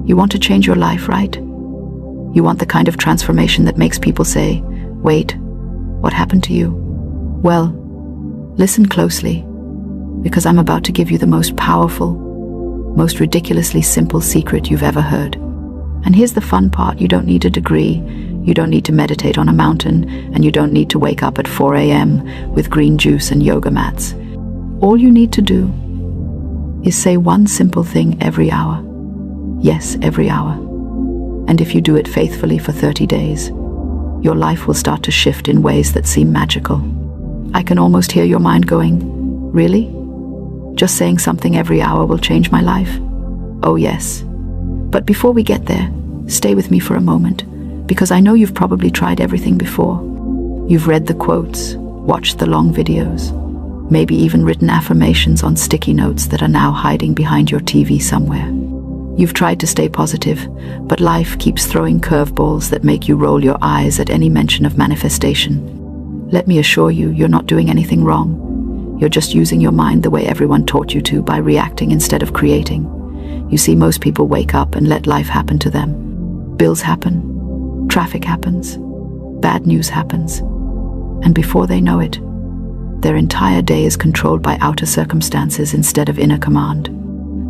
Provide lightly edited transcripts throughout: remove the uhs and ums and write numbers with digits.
You want to change your life, right? You want the kind of transformation that makes people say, "Wait, what happened to you?" Well, listen closely, because I'm about to give you the most powerful, most ridiculously simple secret you've ever heard. And here's the fun part: you don't need a degree, you don't need to meditate on a mountain, and you don't need to wake up at 4 a.m. with green juice and yoga mats. All you need to do is say one simple thing every hour. Yes, every hour. And if you do it faithfully for 30 days, your life will start to shift in ways that seem magical. I can almost hear your mind going, "Really? Just saying something every hour will change my life?" Oh yes. But before we get there, stay with me for a moment, because I know you've probably tried everything before. You've read the quotes, watched the long videos, maybe even written affirmations on sticky notes that are now hiding behind your TV somewhere. You've tried to stay positive, but life keeps throwing curveballs that make you roll your eyes at any mention of manifestation. Let me assure you, you're not doing anything wrong. You're just using your mind the way everyone taught you to, by reacting instead of creating. You see, most people wake up and let life happen to them. Bills happen, traffic happens, bad news happens, and before they know it, their entire day is controlled by outer circumstances instead of inner command.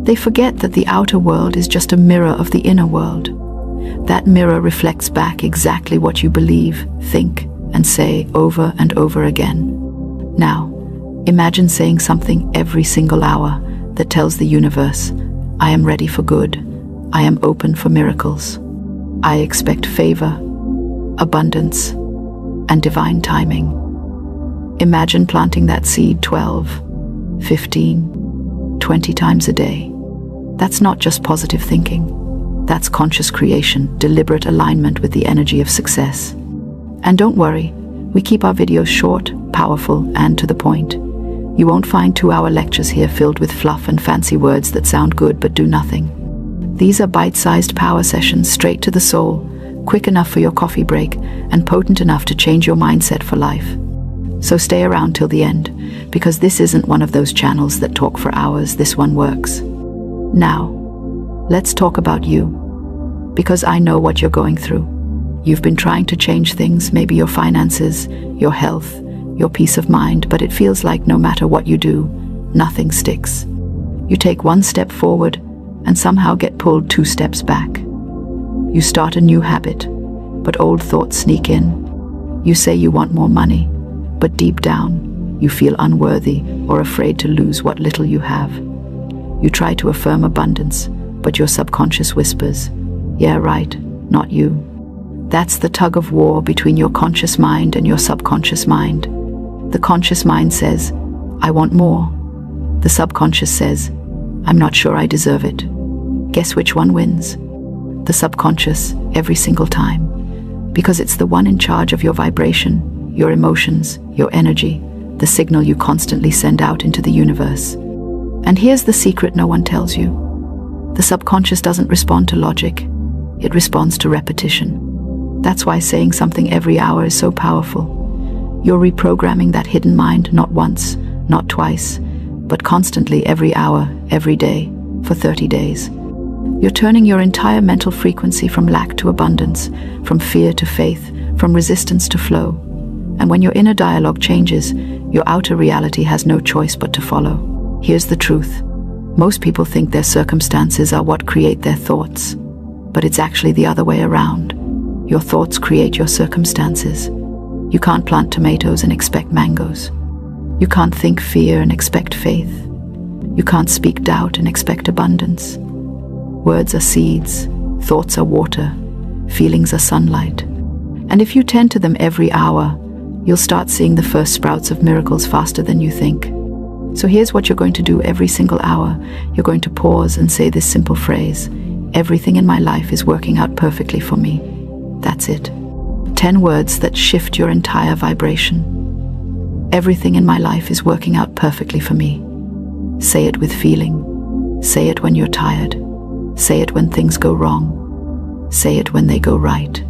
They forget that the outer world is just a mirror of the inner world. That mirror reflects back exactly what you believe, think, and say over and over again. Now, imagine saying something every single hour that tells the universe, "I am ready for good. I am open for miracles. I expect favor, abundance, and divine timing." Imagine planting that seed 12, 15, 20 times a day. That's not just positive thinking. That's conscious creation, deliberate alignment with the energy of success. And don't worry, we keep our videos short, powerful, and to the point. You won't find 2-hour lectures here filled with fluff and fancy words that sound good but do nothing. These are bite-sized power sessions straight to the soul, quick enough for your coffee break, and potent enough to change your mindset for life. So stay around till the end, because this isn't one of those channels that talk for hours. This one works. Now, let's talk about you, because I know what you're going through. You've been trying to change things, maybe your finances, your health, your peace of mind, but it feels like no matter what you do, nothing sticks. You take one step forward and somehow get pulled 2 steps back. You start a new habit, but old thoughts sneak in. You say you want more money, but deep down, you feel unworthy or afraid to lose what little you have. You try to affirm abundance, but your subconscious whispers, "Yeah, right, not you." That's the tug of war between your conscious mind and your subconscious mind. The conscious mind says, "I want more." The subconscious says, "I'm not sure I deserve it." Guess which one wins? The subconscious, every single time. Because it's the one in charge of your vibration, your emotions, your energy, the signal you constantly send out into the universe. And here's the secret no one tells you. The subconscious doesn't respond to logic. It responds to repetition. That's why saying something every hour is so powerful. You're reprogramming that hidden mind not once, not twice, but constantly every hour, every day, for 30 days. You're turning your entire mental frequency from lack to abundance, from fear to faith, from resistance to flow. And when your inner dialogue changes, your outer reality has no choice but to follow. Here's the truth. Most people think their circumstances are what create their thoughts, but it's actually the other way around. Your thoughts create your circumstances. You can't plant tomatoes and expect mangoes. You can't think fear and expect faith. You can't speak doubt and expect abundance. Words are seeds, thoughts are water, feelings are sunlight. And if you tend to them every hour, you'll start seeing the first sprouts of miracles faster than you think. So here's what you're going to do every single hour. You're going to pause and say this simple phrase: "Everything in my life is working out perfectly for me." That's it. 10 words that shift your entire vibration. Everything in my life is working out perfectly for me. Say it with feeling. Say it when you're tired. Say it when things go wrong. Say it when they go right.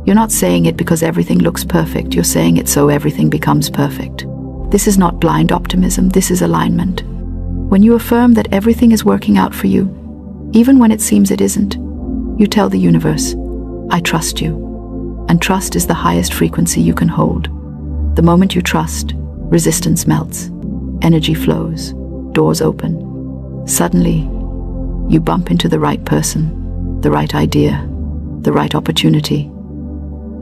You're not saying it because everything looks perfect. You're saying it so everything becomes perfect. This is not blind optimism. This is alignment. When you affirm that everything is working out for you, even when it seems it isn't, You tell the universe, I trust you. And trust is the highest frequency you can hold. The moment you trust, resistance melts, energy flows, doors open. Suddenly, you bump into the right person, the right idea, the right opportunity,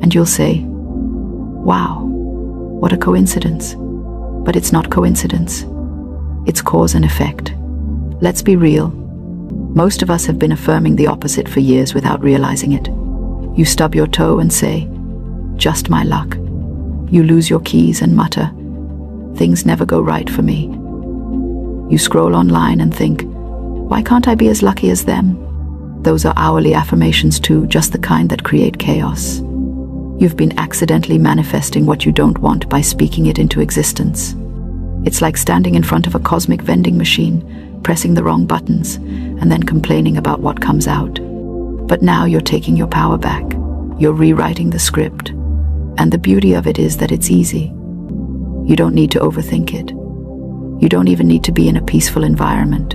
and you'll say, wow, what a coincidence. But it's not coincidence. It's cause and effect. Let's be real. Most of us have been affirming the opposite for years without realizing it. You stub your toe and say, just my luck. You lose your keys and mutter, things never go right for me. You scroll online and think, why can't I be as lucky as them? Those are hourly affirmations too, just the kind that create chaos. You've been accidentally manifesting what you don't want by speaking it into existence. It's like standing in front of a cosmic vending machine, pressing the wrong buttons, and then complaining about what comes out. But now you're taking your power back. You're rewriting the script. And the beauty of it is that it's easy. You don't need to overthink it. You don't even need to be in a peaceful environment.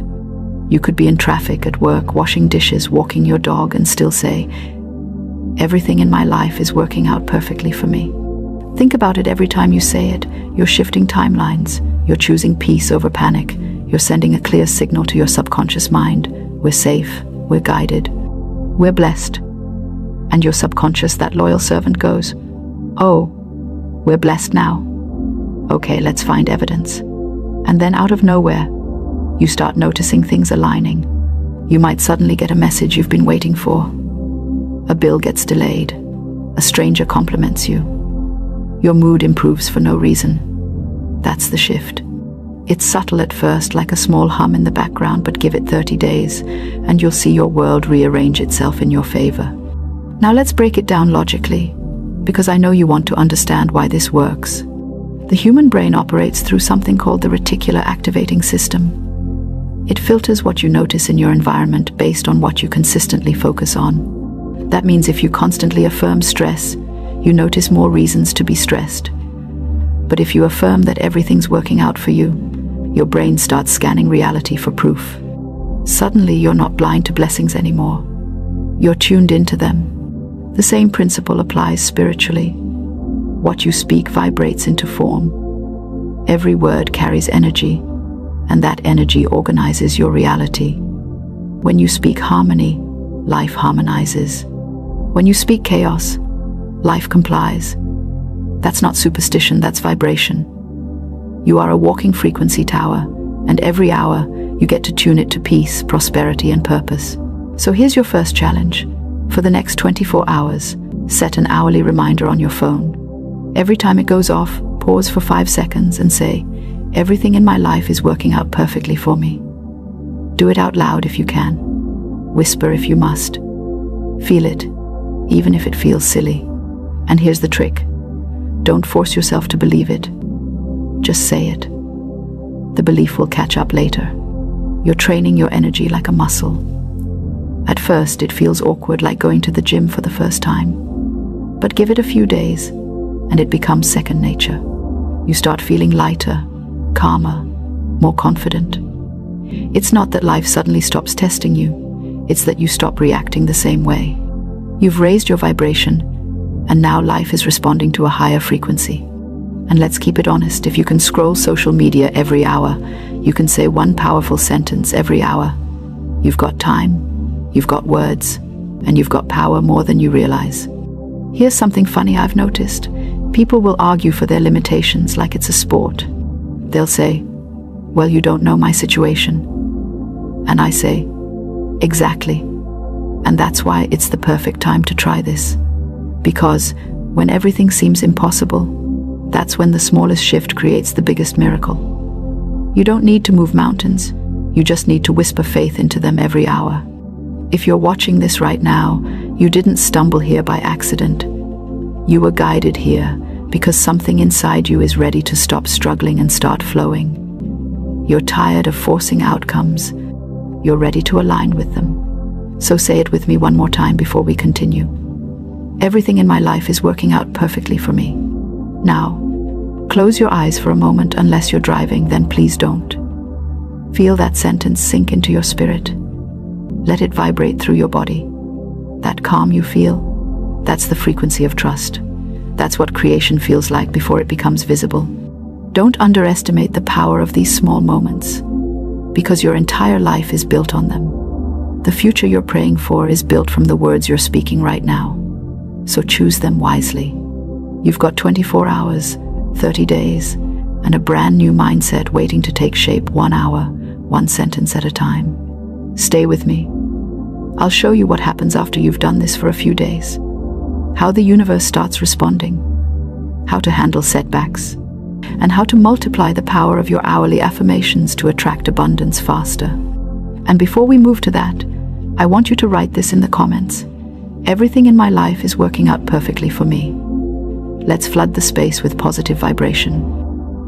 You could be in traffic, at work, washing dishes, walking your dog, and still say, everything in my life is working out perfectly for me. Think about it every time you say it. You're shifting timelines. You're choosing peace over panic. You're sending a clear signal to your subconscious mind. We're safe. We're guided. We're blessed. And your subconscious, that loyal servant, goes, oh, we're blessed now. Okay, let's find evidence. And then out of nowhere, you start noticing things aligning. You might suddenly get a message you've been waiting for. A bill gets delayed. A stranger compliments you. Your mood improves for no reason. That's the shift. It's subtle at first, like a small hum in the background, but give it 30 days, and you'll see your world rearrange itself in your favor. Now let's break it down logically, because I know you want to understand why this works. The human brain operates through something called the reticular activating system. It filters what you notice in your environment based on what you consistently focus on. That means if you constantly affirm stress, you notice more reasons to be stressed. But if you affirm that everything's working out for you, your brain starts scanning reality for proof. Suddenly, you're not blind to blessings anymore. You're tuned into them. The same principle applies spiritually. What you speak vibrates into form. Every word carries energy, and that energy organizes your reality. When you speak harmony, life harmonizes. When you speak chaos, life complies. That's not superstition, that's vibration. You are a walking frequency tower, and every hour you get to tune it to peace, prosperity, and purpose. So here's your first challenge. For the next 24 hours, set an hourly reminder on your phone. Every time it goes off, pause for 5 seconds and say, everything in my life is working out perfectly for me. Do it out loud if you can. Whisper if you must. Feel it, even if it feels silly. And here's the trick. Don't force yourself to believe it. Just say it. The belief will catch up later. You're training your energy like a muscle. At first, it feels awkward, like going to the gym for the first time. But give it a few days, and it becomes second nature. You start feeling lighter, calmer, more confident. It's not that life suddenly stops testing you. It's that you stop reacting the same way. You've raised your vibration, and now life is responding to a higher frequency. And let's keep it honest, if you can scroll social media every hour, you can say one powerful sentence every hour. You've got time, you've got words, and you've got power more than you realize. Here's something funny I've noticed. People will argue for their limitations like it's a sport. They'll say, well, you don't know my situation. And I say, exactly. And that's why it's the perfect time to try this. Because when everything seems impossible, that's when the smallest shift creates the biggest miracle. You don't need to move mountains. You just need to whisper faith into them every hour. If you're watching this right now, you didn't stumble here by accident. You were guided here because something inside you is ready to stop struggling and start flowing. You're tired of forcing outcomes. You're ready to align with them. So say it with me one more time before we continue. Everything in my life is working out perfectly for me. Now, close your eyes for a moment. Unless you're driving, then please don't. Feel that sentence sink into your spirit. Let it vibrate through your body. that calm you feel, that's the frequency of trust. That's what creation feels like before it becomes visible. Don't underestimate the power of these small moments, because your entire life is built on them. The future you're praying for is built from the words you're speaking right now. So choose them wisely. You've got 24 hours, 30 days, and a brand new mindset waiting to take shape 1 hour, 1 sentence at a time. Stay with me. I'll show you what happens after you've done this for a few days. How the universe starts responding, how to handle setbacks, and how to multiply the power of your hourly affirmations to attract abundance faster. And before we move to that, I want you to write this in the comments. Everything in my life is working out perfectly for me. Let's flood the space with positive vibration.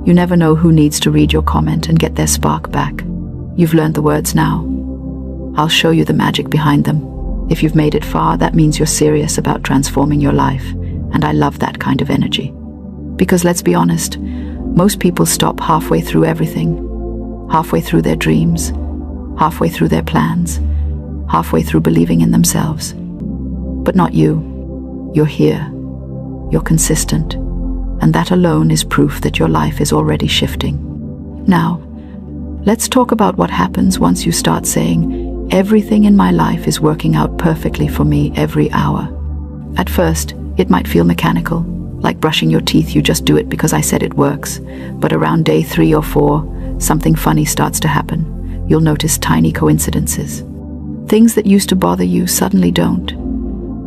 You never know who needs to read your comment and get their spark back. You've learned the words now. I'll show you the magic behind them. If you've made it far, that means you're serious about transforming your life, and I love that kind of energy. Because let's be honest, most people stop halfway through everything, halfway through their dreams, halfway through their plans, halfway through believing in themselves. But not you. You're here. You're consistent. And that alone is proof that your life is already shifting. Now, let's talk about what happens once you start saying, everything in my life is working out perfectly for me every hour. At first, it might feel mechanical, like brushing your teeth. You just do it because I said it works. But around day 3 or 4, something funny starts to happen. You'll notice tiny coincidences. Things that used to bother you suddenly don't.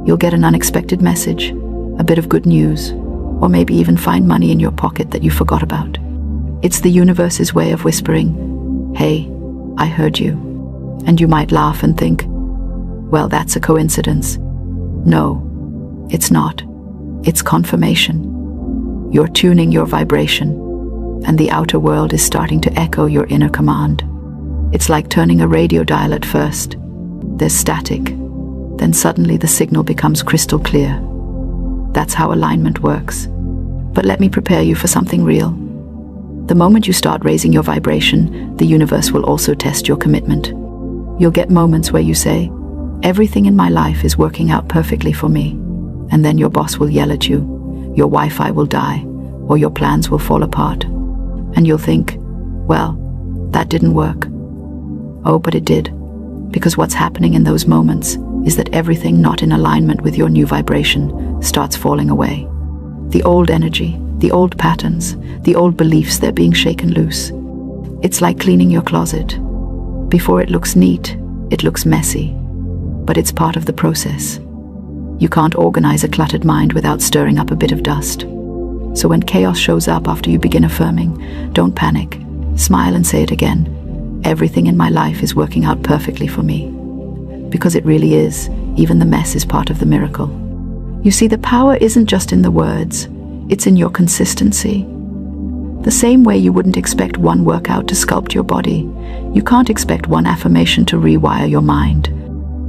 You'll get an unexpected message, a bit of good news, or maybe even find money in your pocket that you forgot about. It's the universe's way of whispering, "Hey, I heard you." And you might laugh and think, well, that's a coincidence. No, it's not. It's confirmation. You're tuning your vibration, and the outer world is starting to echo your inner command. It's like turning a radio dial at first. There's static. Then suddenly the signal becomes crystal clear. That's how alignment works. But let me prepare you for something real. The moment you start raising your vibration, the universe will also test your commitment. You'll get moments where you say, everything in my life is working out perfectly for me. And then your boss will yell at you, your Wi-Fi will die, or your plans will fall apart. And you'll think, well, that didn't work. Oh, but it did. Because what's happening in those moments is that everything not in alignment with your new vibration starts falling away. The old energy, the old patterns, the old beliefs, they're being shaken loose. It's like cleaning your closet. Before it looks neat, it looks messy, but it's part of the process. You can't organize a cluttered mind without stirring up a bit of dust. So when chaos shows up after you begin affirming, don't panic. Smile and say it again. Everything in my life is working out perfectly for me. Because it really is. Even the mess is part of the miracle. You see, the power isn't just in the words, it's in your consistency. The same way you wouldn't expect one workout to sculpt your body, you can't expect one affirmation to rewire your mind.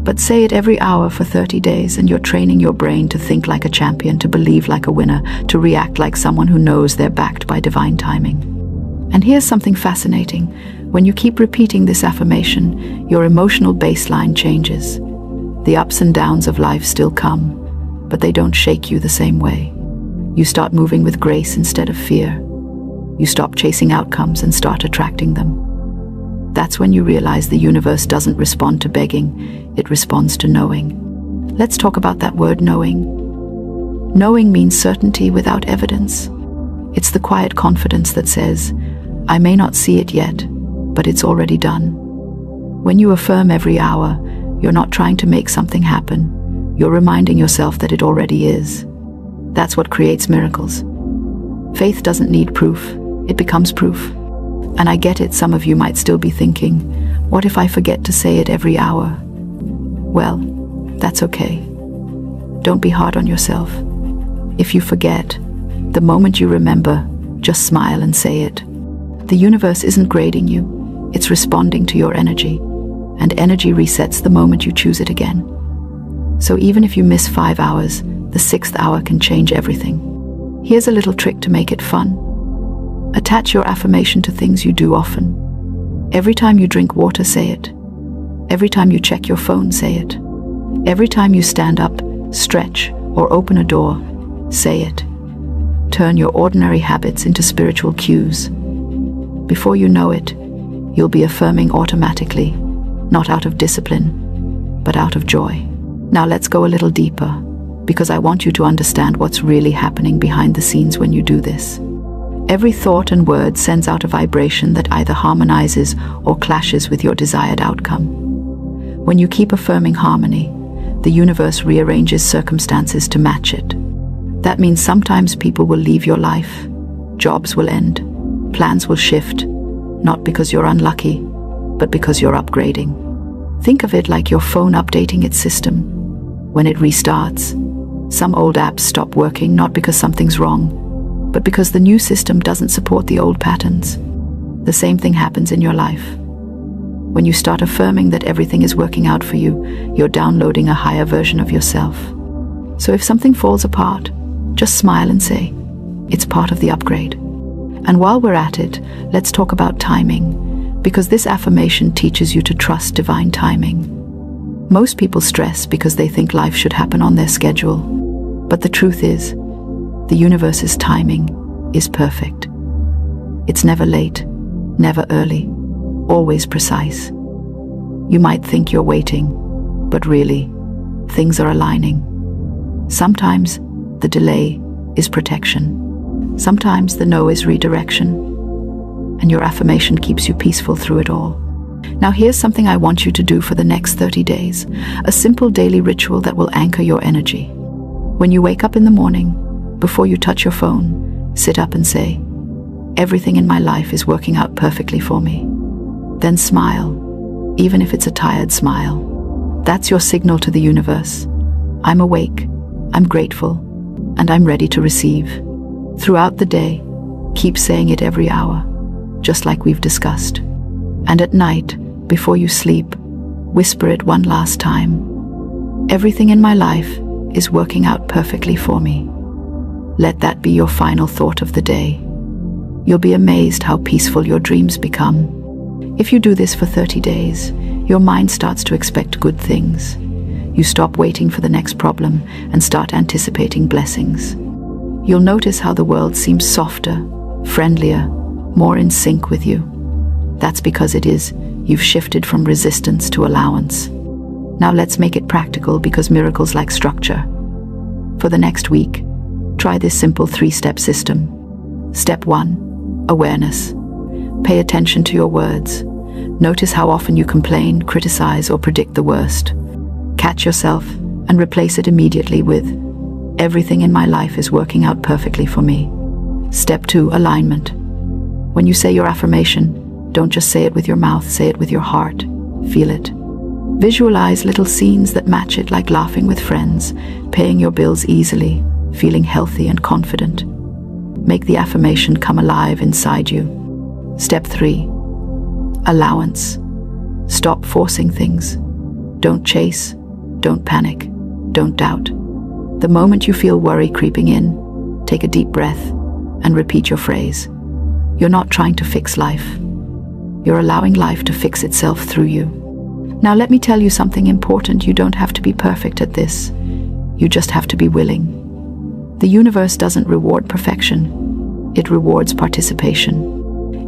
But say it every hour for 30 days and you're training your brain to think like a champion, to believe like a winner, to react like someone who knows they're backed by divine timing. And here's something fascinating. When you keep repeating this affirmation, your emotional baseline changes. The ups and downs of life still come, but they don't shake you the same way. You start moving with grace instead of fear. You stop chasing outcomes and start attracting them. That's when you realize the universe doesn't respond to begging, it responds to knowing. Let's talk about that word knowing. Knowing means certainty without evidence. It's the quiet confidence that says, I may not see it yet, but it's already done. When you affirm every hour, you're not trying to make something happen. You're reminding yourself that it already is. That's what creates miracles. Faith doesn't need proof. It becomes proof. And I get it, some of you might still be thinking, what if I forget to say it every hour? Well, that's okay. Don't be hard on yourself. If you forget, the moment you remember, just smile and say it. The universe isn't grading you, it's responding to your energy. And energy resets the moment you choose it again. So even if you miss 5 hours, the 6th hour can change everything. Here's a little trick to make it fun. Attach your affirmation to things you do often. Every time you drink water, say it. Every time you check your phone, say it. Every time you stand up, stretch, or open a door, say it. Turn your ordinary habits into spiritual cues. Before you know it, you'll be affirming automatically, not out of discipline, but out of joy. Now let's go a little deeper, because I want you to understand what's really happening behind the scenes when you do this. Every thought and word sends out a vibration that either harmonizes or clashes with your desired outcome. When you keep affirming harmony, the universe rearranges circumstances to match it. That means sometimes people will leave your life, jobs will end, plans will shift, not because you're unlucky, but because you're upgrading. Think of it like your phone updating its system. When it restarts, some old apps stop working not because something's wrong, but because the new system doesn't support the old patterns. The same thing happens in your life. When you start affirming that everything is working out for you, you're downloading a higher version of yourself. So if something falls apart, just smile and say, it's part of the upgrade. And while we're at it, let's talk about timing, because this affirmation teaches you to trust divine timing. Most people stress because they think life should happen on their schedule. But the truth is, the universe's timing is perfect. It's never late, never early, always precise. You might think you're waiting, but really, things are aligning. Sometimes the delay is protection. Sometimes the no is redirection. And your affirmation keeps you peaceful through it all. Now here's something I want you to do for the next 30 days, a simple daily ritual that will anchor your energy. When you wake up in the morning, before you touch your phone, sit up and say, everything in my life is working out perfectly for me. Then smile, even if it's a tired smile. That's your signal to the universe. I'm awake, I'm grateful, and I'm ready to receive. Throughout the day, keep saying it every hour, just like we've discussed. And at night, before you sleep, whisper it one last time. Everything in my life is working out perfectly for me. Let that be your final thought of the day. You'll be amazed how peaceful your dreams become. If you do this for 30 days, your mind starts to expect good things. You stop waiting for the next problem and start anticipating blessings. You'll notice how the world seems softer, friendlier, more in sync with you. That's because you've shifted from resistance to allowance. Now let's make it practical, because miracles like structure. For the next week, try this simple 3-step system. Step 1, awareness. Pay attention to your words. Notice how often you complain, criticize, or predict the worst. Catch yourself and replace it immediately with, everything in my life is working out perfectly for me. Step 2, alignment. When you say your affirmation, don't just say it with your mouth, say it with your heart. Feel it. Visualize little scenes that match it, like laughing with friends, paying your bills easily, feeling healthy and confident. Make the affirmation come alive inside you. Step 3, allowance. Stop forcing things. Don't chase, don't panic, don't doubt. The moment you feel worry creeping in, take a deep breath and repeat your phrase. You're not trying to fix life. You're allowing life to fix itself through you. Now let me tell you something important. You don't have to be perfect at this. You just have to be willing. The universe doesn't reward perfection. It rewards participation.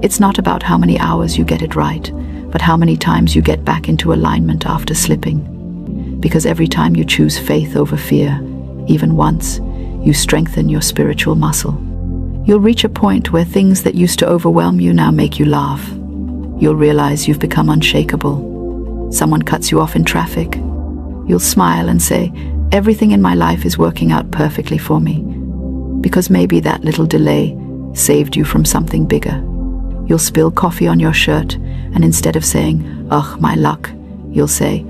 It's not about how many hours you get it right, but how many times you get back into alignment after slipping. Because every time you choose faith over fear, even once, you strengthen your spiritual muscle. You'll reach a point where things that used to overwhelm you now make you laugh. You'll realize you've become unshakable. Someone cuts you off in traffic. You'll smile and say, everything in my life is working out perfectly for me. Because maybe that little delay saved you from something bigger. You'll spill coffee on your shirt, and instead of saying, ugh, my luck, you'll say,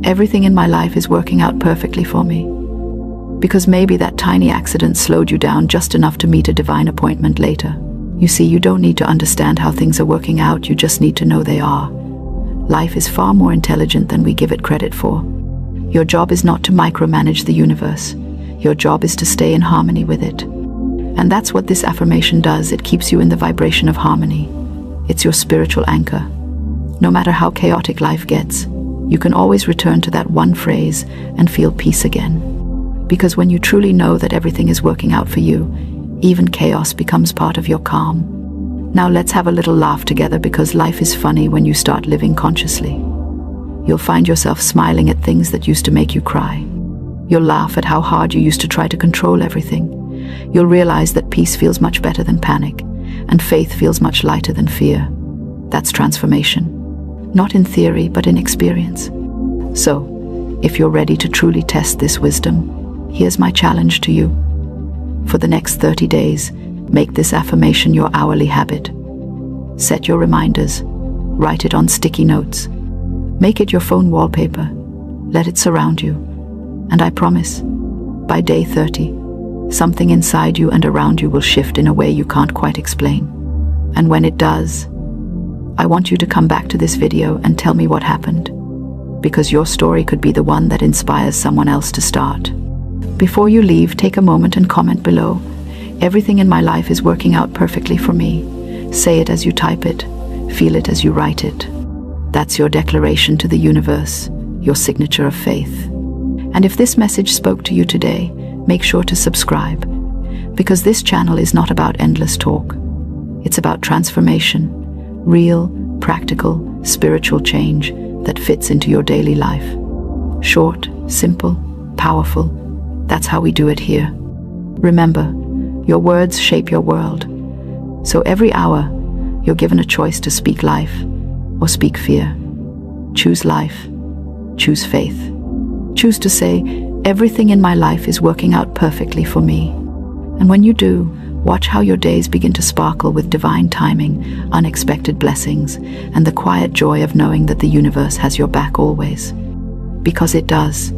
everything in my life is working out perfectly for me. Because maybe that tiny accident slowed you down just enough to meet a divine appointment later. You see, you don't need to understand how things are working out, you just need to know they are. Life is far more intelligent than we give it credit for. Your job is not to micromanage the universe. Your job is to stay in harmony with it. And that's what this affirmation does. It keeps you in the vibration of harmony. It's your spiritual anchor. No matter how chaotic life gets, you can always return to that one phrase and feel peace again. Because when you truly know that everything is working out for you, even chaos becomes part of your calm. Now let's have a little laugh together, because life is funny when you start living consciously. You'll find yourself smiling at things that used to make you cry. You'll laugh at how hard you used to try to control everything. You'll realize that peace feels much better than panic, and faith feels much lighter than fear. That's transformation. Not in theory, but in experience. So, if you're ready to truly test this wisdom, here's my challenge to you. For the next 30 days, make this affirmation your hourly habit. Set your reminders. Write it on sticky notes. Make it your phone wallpaper. Let it surround you. And I promise, by day 30, something inside you and around you will shift in a way you can't quite explain. And when it does, I want you to come back to this video and tell me what happened, because your story could be the one that inspires someone else to start. Before you leave, take a moment and comment below. Everything in my life is working out perfectly for me. Say it as you type it. Feel it as you write it. That's your declaration to the universe, your signature of faith. And if this message spoke to you today, make sure to subscribe, because this channel is not about endless talk. It's about transformation. Real, practical, spiritual change that fits into your daily life. Short, simple, powerful. That's how we do it here. Remember, your words shape your world. So every hour, you're given a choice to speak life or speak fear. Choose life. Choose faith. Choose to say, everything in my life is working out perfectly for me. And when you do, watch how your days begin to sparkle with divine timing, unexpected blessings, and the quiet joy of knowing that the universe has your back always. Because it does.